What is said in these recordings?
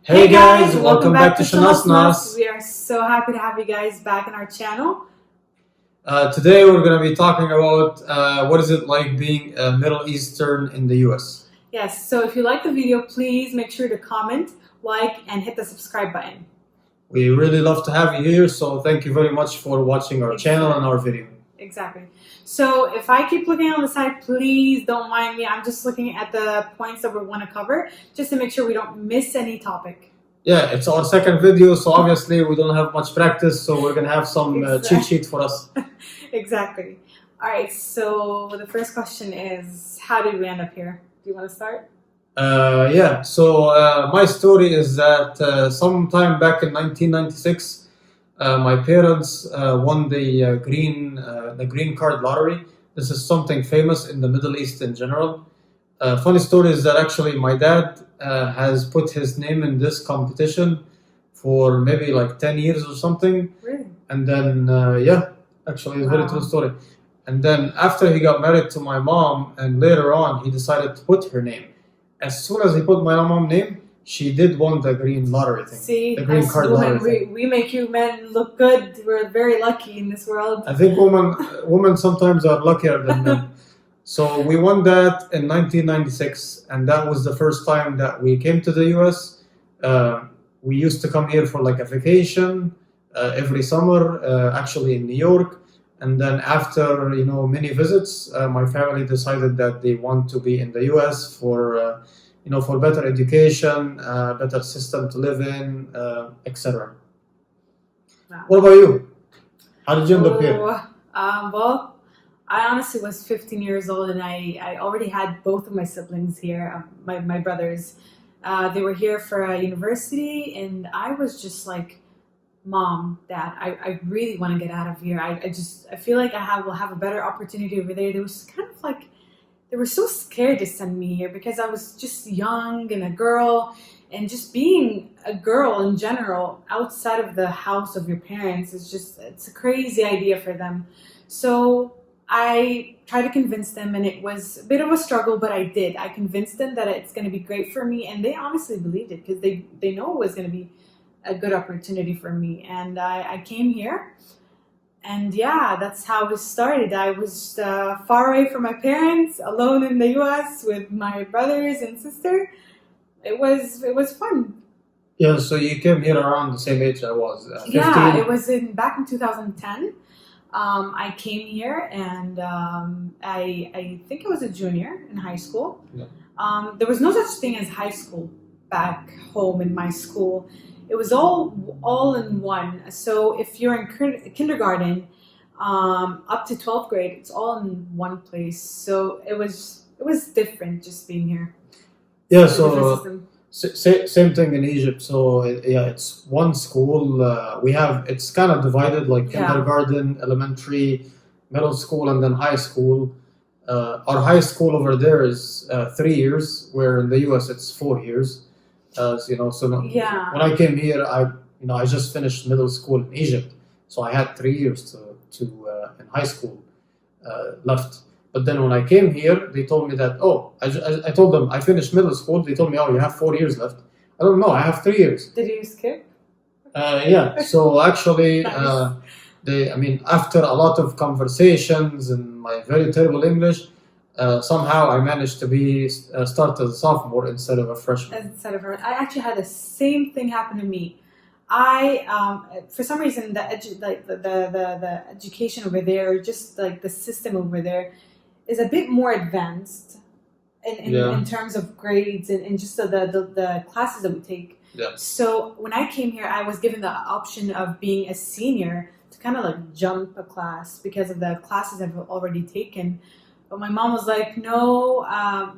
Hey guys, welcome back to Shanusnus. We are so happy to have you guys back on our channel. Today we're going to be talking about what is it like being a Middle Eastern in the US. Yes, so if you like the video, please make sure to comment, like, and hit the subscribe button. We really love to have you here, so thank you very much for watching our channel and our video. Exactly. So if I keep looking on the side, please don't mind me. I'm just looking at the points that we want to cover, just to make sure we don't miss any topic. Yeah, it's our second video, so obviously we don't have much practice, so we're going to have some cheat sheet for us. Exactly. All right, so the first question is, how did we end up here? Do you want to start? Yeah, so my story is that sometime back in 1996, my parents won the green card lottery. This is something famous in the Middle East in general. Funny story is that actually my dad has put his name in this competition for maybe like 10 years or something. Really? And then, yeah, actually it's a very true story. And then after he got married to my mom and later on he decided to put her name. As soon as he put my mom's name, she did won the green lottery thing. See, the green card lottery thing. We make you men look good. We're very lucky in this world. I think women sometimes are luckier than men. So we won that in 1996, and that was the first time that we came to the US. We used to come here for like a vacation every summer, actually in New York. And then after many visits, my family decided that they want to be in the US for for better education, better system to live in, etc. Wow. What about you? How did you end up here? Well, I honestly was 15 years old, and I already had both of my siblings here, my brothers. They were here for a university, and I was just like, Mom, Dad, I really want to get out of here. I feel like will have a better opportunity over there. There was kind of like, they were so scared to send me here because I was just young and a girl, and just being a girl in general outside of the house of your parents it's a crazy idea for them. So I tried to convince them, and it was a bit of a struggle, but I did. I convinced them that it's going to be great for me, and they honestly believed it because they know it was going to be a good opportunity for me. And I came here. And yeah, that's how it started. I was far away from my parents, alone in the U.S. with my brothers and sister. It was fun. Yeah, so you came here around the same age I was. 15? Yeah, it was back in 2010. I came here, and I think I was a junior in high school. Yeah. There was no such thing as high school back home in my school. It was all in one. So if you're in kindergarten up to 12th grade, it's all in one place. So it was different just being here. Yeah, so same thing in Egypt. So yeah, it's one school. It's kind of divided like kindergarten, elementary, middle school, and then high school. Our high school over there is 3 years, where in the US it's 4 years. When I came here, I just finished middle school in Egypt, so I had 3 years to in high school left. But then when I came here, they told me that I told them I finished middle school. They told me, you have 4 years left. I don't know, I have 3 years. Did you skip? Yeah. So actually, nice. After a lot of conversations and my very terrible English. Somehow I managed to start as a sophomore instead of a freshman. I actually had the same thing happen to me. For some reason, the education over there, just like the system over there, is a bit more advanced in terms of grades and just the classes that we take. Yeah. So when I came here, I was given the option of being a senior to kind of like jump a class because of the classes I've already taken. But my mom was like, no,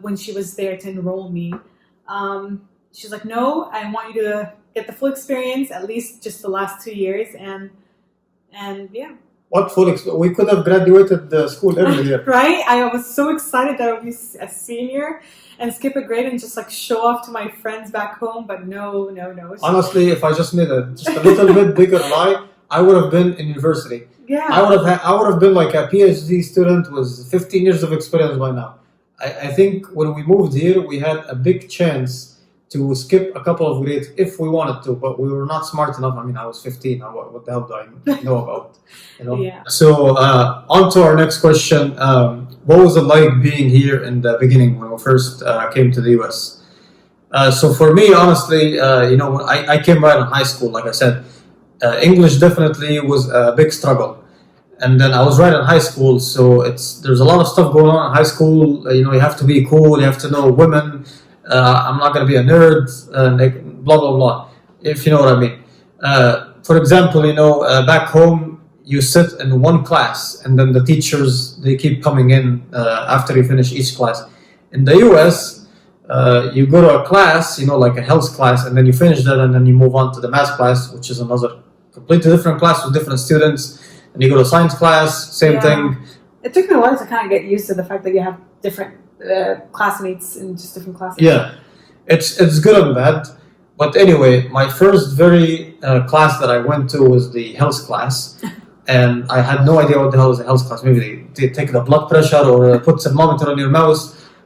when she was there to enroll me. She was like, no, I want you to get the full experience, at least just the last 2 years. And yeah. What full experience? We could have graduated the school earlier. Right? I was so excited that I would be a senior and skip a grade and just like show off to my friends back home. But no. Honestly, if I just made a little bit bigger lie, I would have been in university. Yeah. I would have been like a PhD student with 15 years of experience by now. I think when we moved here, we had a big chance to skip a couple of grades if we wanted to, but we were not smart enough. I mean, I was 15. What the hell do I know about? Yeah. So on to our next question. What was it like being here in the beginning when we first came to the US? So for me, honestly, I came right in high school. Like I said, English definitely was a big struggle. And then I was right in high school, so there's a lot of stuff going on in high school. You have to be cool, you have to know women. I'm not going to be a nerd, blah blah blah. If you know what I mean. For example, back home you sit in one class, and then the teachers they keep coming in after you finish each class. In the US, you go to a class, like a health class, and then you finish that, and then you move on to the math class, which is another completely different class with different students. And you go to science class, same thing. It took me a while to kind of get used to the fact that you have different classmates in just different classes. Yeah, it's good and bad. But anyway, my first very class that I went to was the health class. And I had no idea what the hell is a health class. Maybe they take the blood pressure or put thermometer on your mouth,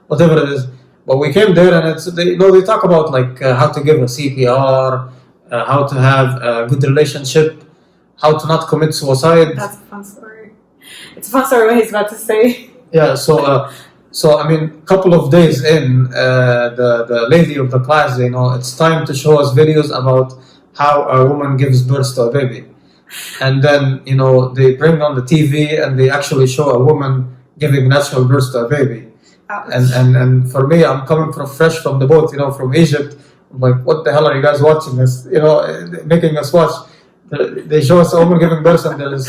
whatever it is. But we came there and they talk about like how to give a CPR, how to have a good relationship, how to not commit suicide. That's a fun story. It's a fun story what he's about to say. Yeah, so I mean, a couple of days in, the lady of the class, it's time to show us videos about how a woman gives birth to a baby. And then, they bring on the TV and they actually show a woman giving natural birth to a baby. Ouch. And for me, I'm coming fresh from the boat, from Egypt. I'm like, what the hell are you guys watching us? Making us watch. They show us a woman giving birth and there's,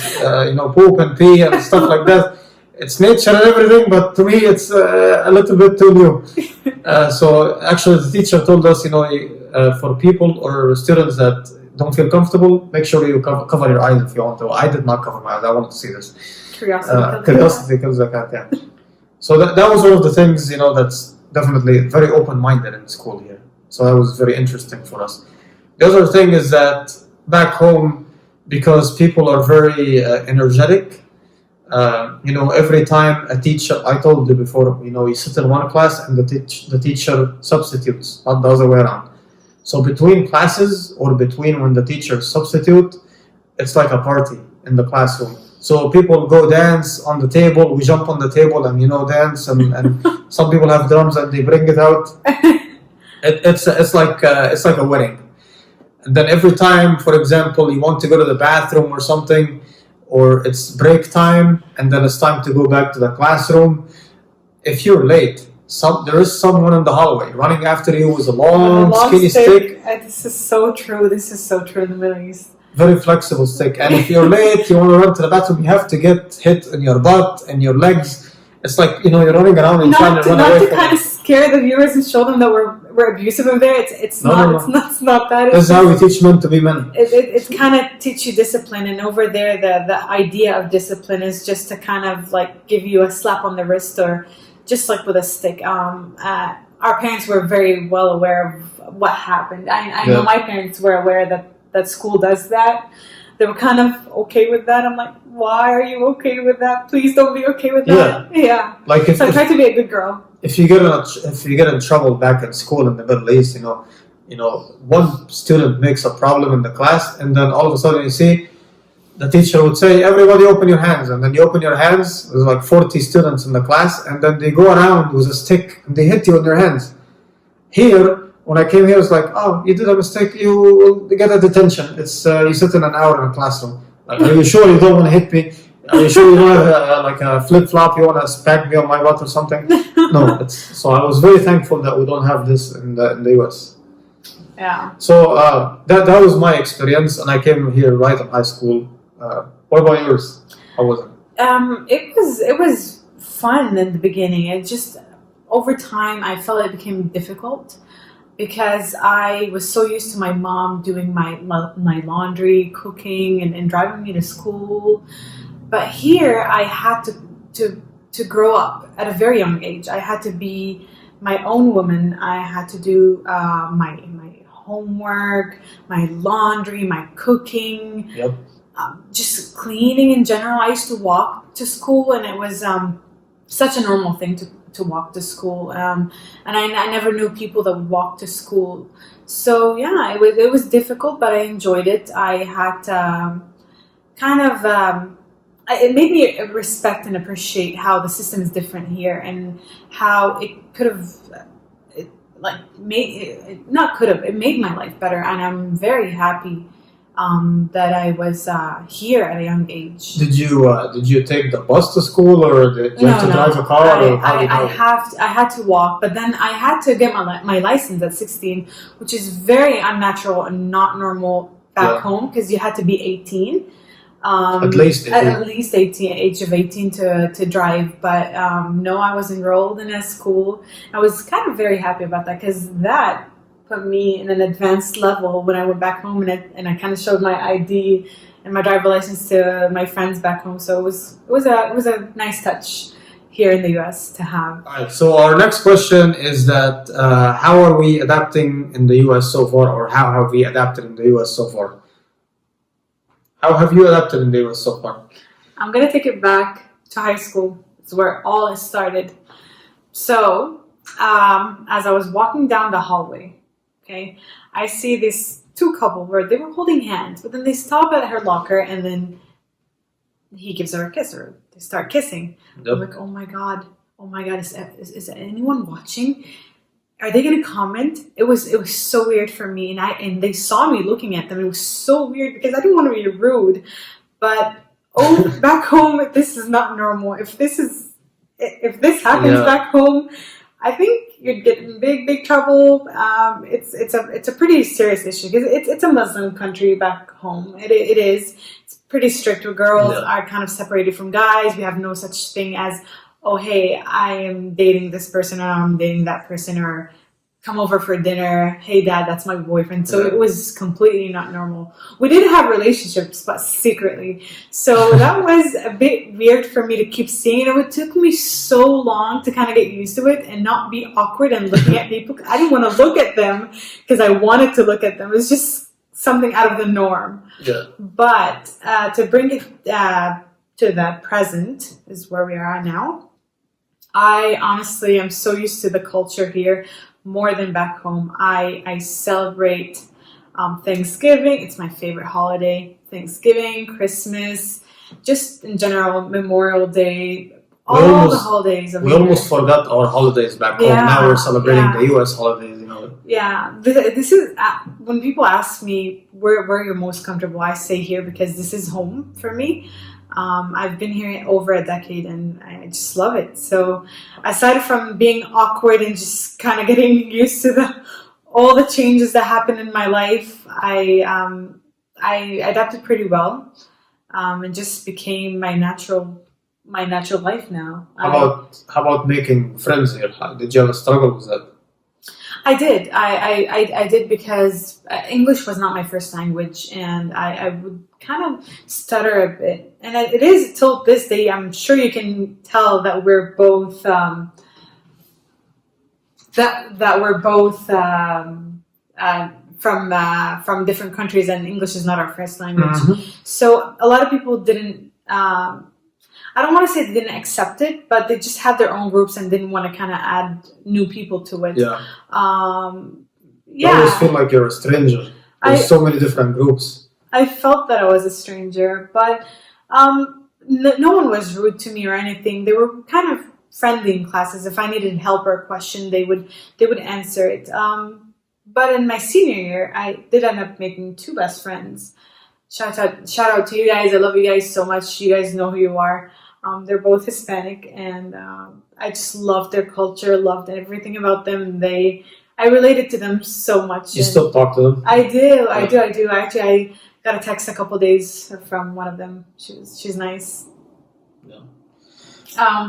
poop and pee and stuff like that. It's nature and everything, but to me, it's a little bit too new. So actually, the teacher told us, for people or students that don't feel comfortable, make sure you cover your eyes if you want to. I did not cover my eyes. I wanted to see this. Curiosity kills the cat, yeah. So that was one of the things, that's definitely very open-minded in school here. So that was very interesting for us. The other thing is that back home, because people are very energetic, every time a teacher, I told you before, you sit in one class and the teacher substitutes, not the other way around. So between classes or between when the teachers substitute, it's like a party in the classroom. So people go dance on the table, we jump on the table and, dance and some people have drums and they bring it out. It's like a wedding. And then every time, for example, you want to go to the bathroom or something, or it's break time, and then it's time to go back to the classroom. If you're late, there is someone in the hallway running after you with a long skinny stick. This is so true. This is so true in the Middle East. Very flexible stick. And if you're late, you want to run to the bathroom, you have to get hit in your butt and your legs. It's like, you're running around and trying to run away from it. Not to kind of scare the viewers and show them that we're abusive over there. It's not that. That's how we teach men to be men. It kind of teach you discipline, and over there the idea of discipline is just to kind of like give you a slap on the wrist or just like with a stick. Our parents were very well aware of what happened. I know my parents were aware that school does that. They were kind of okay with that. I'm like, why are you okay with that? Please don't be okay with that. Yeah. Like so I try to be a good girl. If you get in trouble back in school in the Middle East, one student makes a problem in the class, and then all of a sudden you see the teacher would say, "Everybody open your hands," and then you open your hands. There's like 40 students in the class, and then they go around with a stick and they hit you in your hands. Here. When I came here, it's like, oh, you did a mistake, you will get a detention. It's you sit in an hour in a classroom. Like, are you sure you don't want to hit me? Are you sure you don't have a flip-flop, you want to smack me on my butt or something? No. So I was very thankful that we don't have this in the US. Yeah. So that was my experience, and I came here right in high school. What about yours? How was it? It was fun in the beginning. It just, over time, I felt it became difficult. Because I was so used to my mom doing my laundry, cooking, and driving me to school. But here, I had to grow up at a very young age. I had to be my own woman. I had to do my homework, my laundry, my cooking, just cleaning in general. I used to walk to school, and it was such a normal thing to walk to school, and I never knew people that walked to school. So yeah, it was difficult, but I enjoyed it. I had kind of it made me respect and appreciate how the system is different here, and how it could have it like made it, not could have it made my life better, and I'm very happy that I was here at a young age. Did you take the bus to school, or did you have to drive a car? I had to walk, but then I had to get my license at 16, which is very unnatural and not normal back home, because you had to be 18. At least 18. At least 18, age of 18 to drive. But no, I was enrolled in a school. I was kind of very happy about that, because that put me in an advanced level when I went back home, and I kind of showed my ID and my driver license to my friends back home. So it was a nice touch here in the U.S. to have. All right. So our next question is that how are we adapting in the U.S. so far, or how have we adapted in the U.S. so far? How have you adapted in the U.S. so far? I'm gonna take it back to high school. It's where all it started. So as I was walking down the hallway, okay, I see these two couple where they were holding hands, but then they stop at her locker, and then he gives her a kiss, or they start kissing. Yep. I'm like, oh my god, is anyone watching? Are they gonna comment? It was so weird for me, and they saw me looking at them. It was so weird because I didn't want to be rude, but back home this is not normal. If this happens back home, I think you'd get in big trouble. It's a pretty serious issue, because it's a Muslim country back home. It is. It's pretty strict. Where girls are kind of separated from guys. We have no such thing as, oh hey, I am dating this person, or I'm dating that person, or come over for dinner. Hey dad, that's my boyfriend. So it was completely not normal. We did have relationships, but secretly. So that was a bit weird for me to keep seeing. It took me so long to kind of get used to it and not be awkward and looking at people. I didn't want to look at them because I wanted to look at them. It was just something out of the norm. Yeah. But to bring it to the present is where we are now. I honestly am so used to the culture here, more than back home. I celebrate Thanksgiving. It's my favorite holiday. Thanksgiving, Christmas, just in general, Memorial Day, all the holidays. We almost forgot our holidays back home. Now we're celebrating the U.S. holidays, you know. Yeah, this is when people ask me where you're most comfortable, I say here, because this is home for me. I've been here over a decade, and I just love it. So aside from being awkward and just kind of getting used to all the changes that happen in my life, I adapted pretty well, and just became my natural life now. How about making friends here? Did you have a struggle with that? I did. I did, because English was not my first language, and I would kind of stutter a bit. And it is till this day. I'm sure you can tell that we're both from different countries, and English is not our first language. Mm-hmm. So a lot of people didn't. I don't want to say they didn't accept it, but they just had their own groups and didn't want to kind of add new people to it. Yeah. You always feel like you're a stranger. There's so many different groups. I felt that I was a stranger, but no one was rude to me or anything. They were kind of friendly in classes. If I needed help or a question, they would answer it. But in my senior year, I did end up making two best friends. Shout out to you guys. I love you guys so much. You guys know who you are. They're both Hispanic, and I just loved their culture, loved everything about them. I related to them so much. You still talk to them? I do. Actually, I got a text a couple days from one of them. She's nice. Yeah.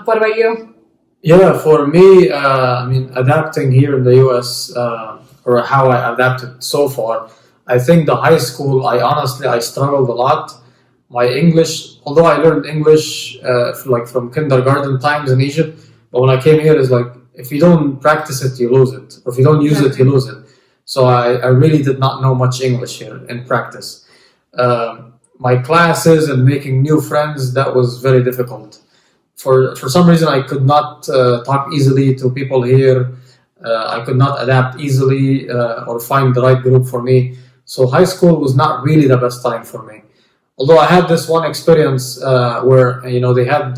What about you? Yeah, for me, adapting here in the U.S. Or how I adapted so far, I think the high school, I struggled a lot. My English, although I learned English from kindergarten times in Egypt, but when I came here, it's like, if you don't practice it, you lose it. Or if you don't use it, you lose it. So I really did not know much English here in practice. My classes and making new friends, that was very difficult. for some reason I could not talk easily to people here. I could not adapt easily or find the right group for me. So high school was not really the best time for me. Although I had this one experience where they had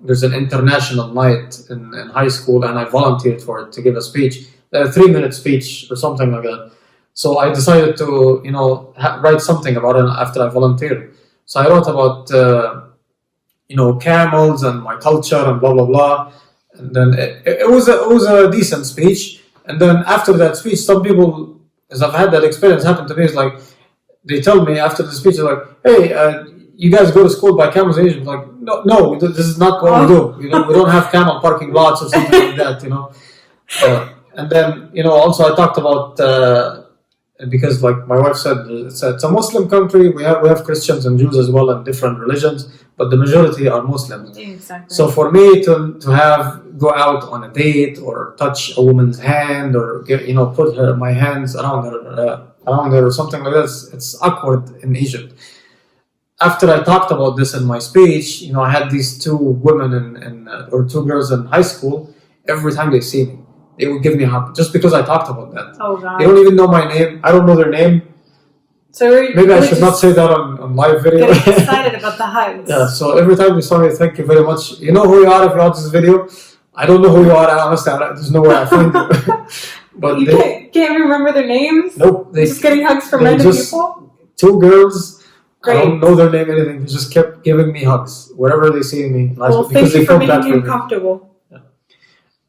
there's an international night in high school, and I volunteered for it to give a speech, a 3-minute speech or something like that. So I decided to write something about it after I volunteered. So I wrote about camels and my culture and blah blah blah. And then it was a decent speech. And then after that speech, some people, as I've had that experience happen to me, is like they tell me after the speech, they're like, "Hey, you guys go to school by camels in Egypt?" Like, no, this is not what we do. We don't have camel parking lots or something like that. And then also I talked about because like my wife said, it's a Muslim country. We have Christians and Jews as well and different religions, but the majority are Muslims. Exactly. So for me to go out on a date or touch a woman's hand or put my hands around her or something like this, it's awkward in Egypt. After I talked about this in my speech, I had these two women or two girls in high school. Every time they see me, they would give me a hug just because I talked about that. Oh God! They don't even know my name. I don't know their name. So maybe I should not say that on live video. Getting excited about the hugs. Yeah. So every time they saw me, thank you very much. You know who you are if you watch this video. I don't know who you are. Honestly, there's no way I find you. But you can't remember their names. Nope. Just getting hugs from random people. Two girls. Great. I don't know their name, anything. They just kept giving me hugs wherever they see me. Well, thank you for making me comfortable.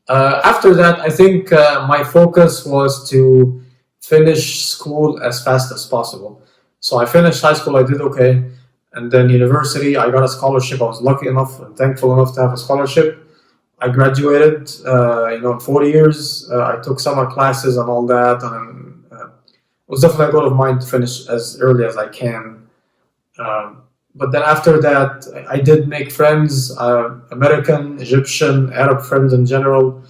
After that, I think my focus was to finish school as fast as possible. So I finished high school, I did okay. And then university, I got a scholarship. I was lucky enough and thankful enough to have a scholarship. I graduated, in 4 years. I took summer classes and all that. And it was definitely a goal of mine to finish as early as I can. But then after that, I did make friends, American, Egyptian, Arab friends in general.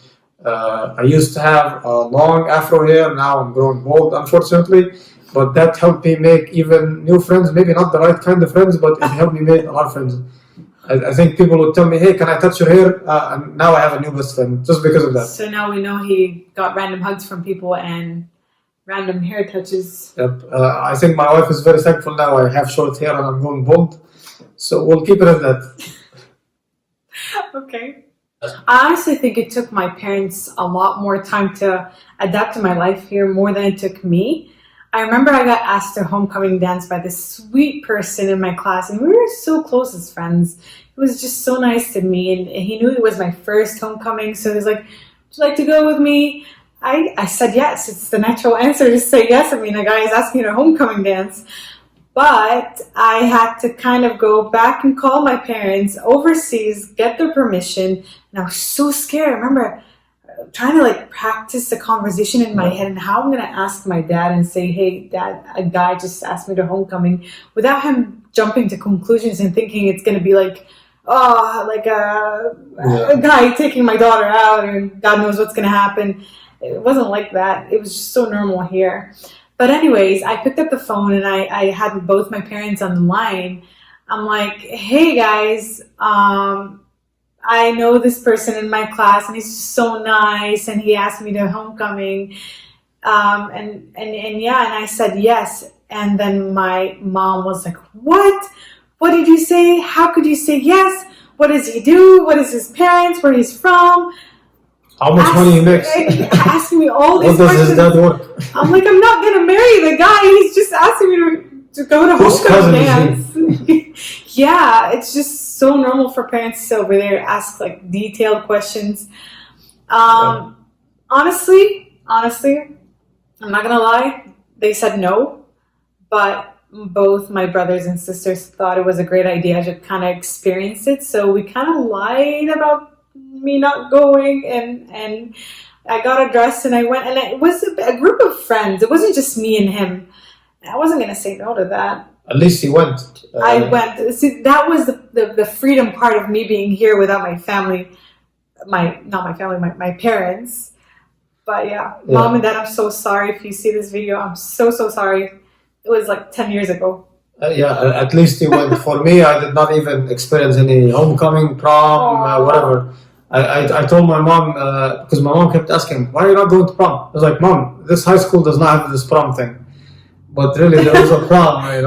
I used to have a long afro hair. Now I'm growing bald, unfortunately. But that helped me make even new friends. Maybe not the right kind of friends, but it helped me make a lot of friends. I think people would tell me, "Hey, can I touch your hair?" And now I have a new best friend just because of that. So now we know he got random hugs from people and random hair touches. Yep. I think my wife is very thankful now. I have short hair and I'm going bald. So we'll keep it at that. Okay. I honestly think it took my parents a lot more time to adapt to my life here more than it took me. I remember I got asked to homecoming dance by this sweet person in my class, and we were so close as friends. It was just so nice to me, and he knew it was my first homecoming, so he was like, "Would you like to go with me?" I said yes. It's the natural answer to say yes. I mean, a guy is asking me to homecoming dance. But I had to kind of go back and call my parents overseas, get their permission, and I was so scared. I remember trying to practice the conversation in my head and how I'm going to ask my dad and say, "Hey, Dad, a guy just asked me to homecoming," without him jumping to conclusions and thinking it's going to be a guy taking my daughter out and God knows what's going to happen. It wasn't like that. It was just so normal here. But anyways, I picked up the phone and I had both my parents on the line. I'm like, "Hey guys, I know this person in my class and he's just so nice and he asked me to homecoming." And I said yes. And then my mom was like, "What? What did you say? How could you say yes? What does he do? What is his parents? Where he's from? How much money he makes?" Asking me all these questions. What does his dad work? I'm like, "I'm not going to marry the guy. He's just asking me to go to homecoming dance." Yeah, it's just so normal for parents to over there ask detailed questions. Honestly, I'm not going to lie. They said no, but both my brothers and sisters thought it was a great idea to kind of experience it. So we kind of lied about me not going, and I got a dress and I went, and it was a group of friends. It wasn't just me and him. I wasn't going to say no to that. At least he went. I went. See, that was the freedom part of me being here without my family. My parents. But yeah, Mom and Dad, I'm so sorry if you see this video. I'm so sorry. It was 10 years ago. Yeah, at least he went. For me, I did not even experience any homecoming, prom, whatever. I told my mom, because my mom kept asking, why are you not going to prom? I was like, Mom, this high school does not have this prom thing. But really, there was a prom, and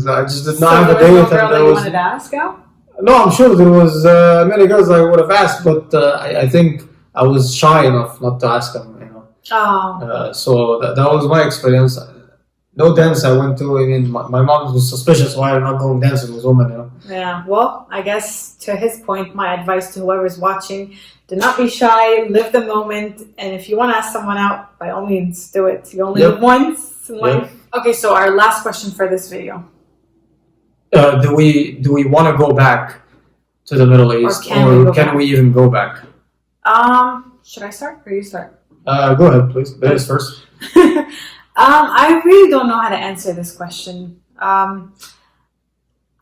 I just did not have a date. No girl that you wanted to ask out? No, I'm sure there was many girls I would have asked, but I think I was shy enough not to ask them. Oh. So that was my experience. No dance I went to. I mean, my mom was suspicious why I'm not going dancing with women. Yeah. Well, I guess to his point, my advice to whoever's watching: do not be shy. Live the moment, and if you want to ask someone out, by all means, do it. You only live once in life. Okay. So our last question for this video. Do we want to go back to the Middle East, or can we even go back? Should I start or you start? Go ahead, please. Ladies first. I really don't know how to answer this question.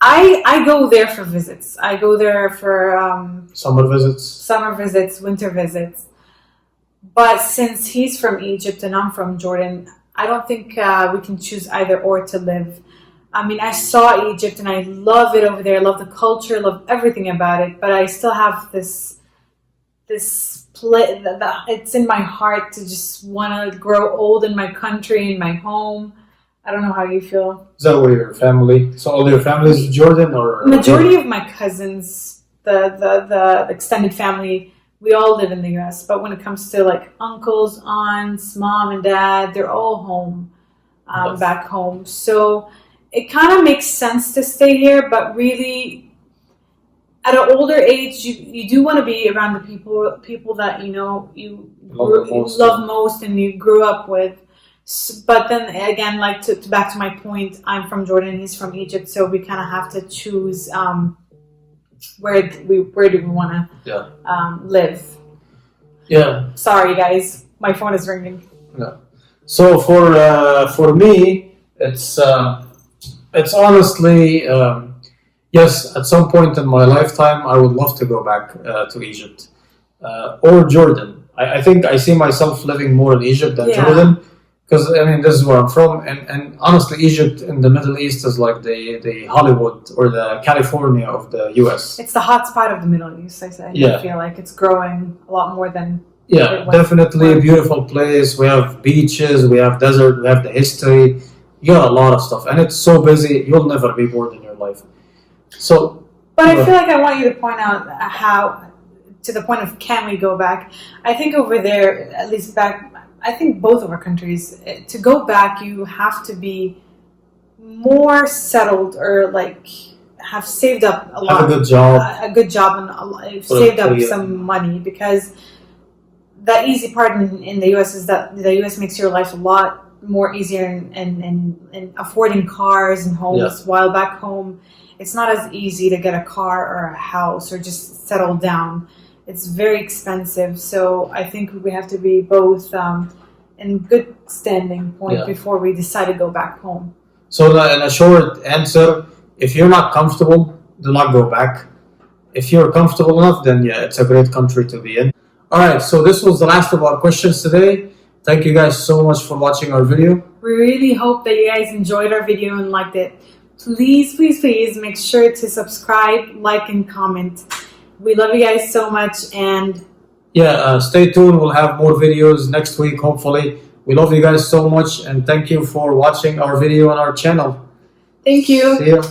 I go there for visits. I go there for summer visits, winter visits. But since he's from Egypt and I'm from Jordan, I don't think we can choose either or to live. I mean, I saw Egypt and I love it over there. I love the culture, love everything about it. But I still have this it's in my heart to just want to grow old in my country, in my home. I don't know how you feel. Is that where your family? So all your family is Jordan, or majority of my cousins, the extended family, we all live in the U.S. But when it comes to like uncles, aunts, mom and dad, they're all home, back home. So it kind of makes sense to stay here, but really, at an older age, you do want to be around the people that you love most and you grew up with. But then again, like back to my point, I'm from Jordan, he's from Egypt, so we kind of have to choose where do we want to live. Yeah. Sorry, guys, my phone is ringing. No. So for me, it's honestly. Yes, at some point in my lifetime, I would love to go back to Egypt or Jordan. I think I see myself living more in Egypt than Jordan, because I mean this is where I'm from, and honestly, Egypt in the Middle East is like the Hollywood or the California of the U.S. It's the hot spot of the Middle East. I feel like it's growing a lot more than. Yeah, definitely a beautiful place. We have beaches, we have desert, we have the history. You got a lot of stuff, and it's so busy. You'll never be bored in your life. But I feel like I want you to point out how, to the point of can we go back? I think over there, at least back, I think both of our countries, to go back, you have to be more settled or like have saved up a lot. Have a good job and saved up some money, because the easy part in the U.S. is that the U.S. makes your life a lot more easier in affording cars and homes, while back home, it's not as easy to get a car or a house or just settle down. It's very expensive. So I think we have to be both in good standing point before we decide to go back home. So in a short answer, if you're not comfortable, do not go back. If you're comfortable enough, then it's a great country to be in. All right, so this was the last of our questions today. Thank you guys so much for watching our video. We really hope that you guys enjoyed our video and liked it. Please, please, please make sure to subscribe, like, and comment. We love you guys so much, and stay tuned. We'll have more videos next week, hopefully. We love you guys so much, and thank you for watching our video on our channel. Thank you. See ya.